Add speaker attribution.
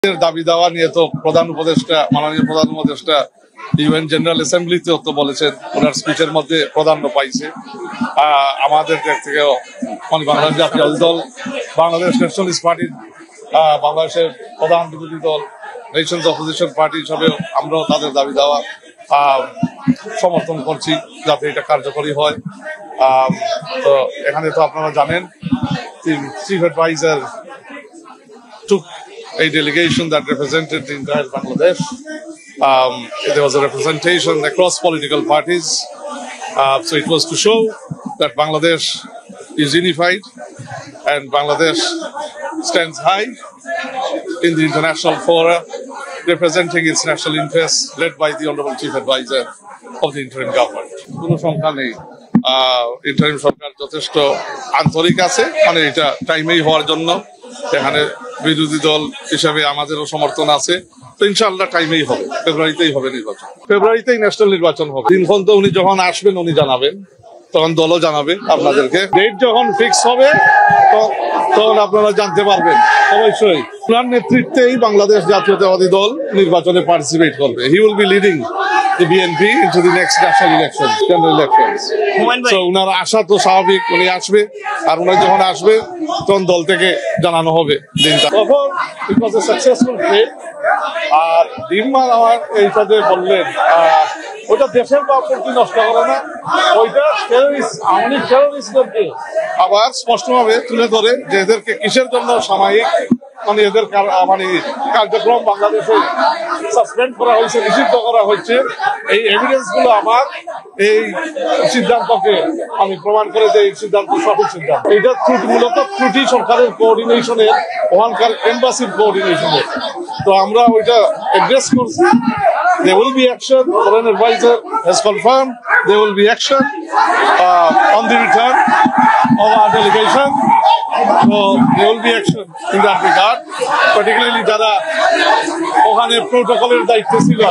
Speaker 1: দাবি দেওয়া নিয়ে তো মাননীয় প্রধান উপদেষ্টা ইউএন জেনারেল অ্যাসেম্বলিতেও তো বলেছেন, ওনার স্পিচের মধ্যে প্রাধান্য পাইছে। আমাদের দিক থেকেও বাংলাদেশ জাতীয় দল, বাংলাদেশ ন্যাশনালিস্ট পার্টি, বাংলাদেশের প্রধান বিরোধী দল নেশনস অপোজিশন পার্টি হিসাবেও আমরাও তাদের দাবি দেওয়া সমর্থন করছি যাতে এটা কার্যকরী হয়। তো এখানে তো আপনারা জানেন, chief adviser took a delegation that represented the entire Bangladesh. There was a representation across political parties. So it was to show that Bangladesh is unified and Bangladesh stands high in the international fora, representing its national interests, led by the Honorable Chief Advisor of the interim government. কোনো সংখ্যা নেই, interim সরকার যথেষ্ট আন্তরিক আছে, এটা টাইমেই হওয়ার জন্য। এখানে বিরোধী দল হিসাবে আমাদেরও সমর্থন আছে, তো ইনশাআল্লাহ টাইমেই হবে, ফেব্রুয়ারিতেই হবে নির্বাচন, ফেব্রুয়ারিতেই ন্যাশনাল নির্বাচন হবে। দিনক্ষণ তো উনি যখন আসবেন উনি জানাবেন, তখন দলও জানাবে আপনাদেরকে। ডেট যখন ফিক্স হবে তখন আপনারা জানতে পারবেন। অবশ্যই ওনার নেতৃত্বেই বাংলাদেশ জাতীয়তাবাদী দল নির্বাচনে পার্টিসিপেট করবে। He will be leading the BNP into the next national elections, general elections. So উনার আশা তো স্বাভাবিক, উনি আসবে, আর উনি যখন আসবে তখন দল থেকে জানানো হবে দিনটা। তখন it was a successful trip। আর দিনমান আমার এইটাতে বললেন ওইটা দেশের প্রতি নষ্ট করে না, ওইটা টেররিস্ট, আওয়ামী টেররিস্টদেরকে আবার স্পষ্টভাবে তুলে ধরে যে এদেরকে কিসের জন্য সাময়িক এদের কার্যক্রম বাংলাদেশে সাসপেন্ড করা হয়েছে, নিষিদ্ধ করা হয়েছে। এই এভিডেন্স গুলো আমার এই সিদ্ধান্তকে আমি প্রমাণ করে যে এই সিদ্ধান্ত সঠিক সিদ্ধান্ত। এইটা মূলত ত্রুটি সরকারের কোঅর্ডিনেশনের, ওখানকার এম্বাসির কোঅর্ডিনেশনের। তো আমরা ওইটা অ্যাড্রেস করছি। There will be action. Foreign advisor has confirmed there will be action on the return of our delegation. So there will be action in that regard, particularly যারা ওখানে প্রোটোকলের দায়িত্বে ছিল।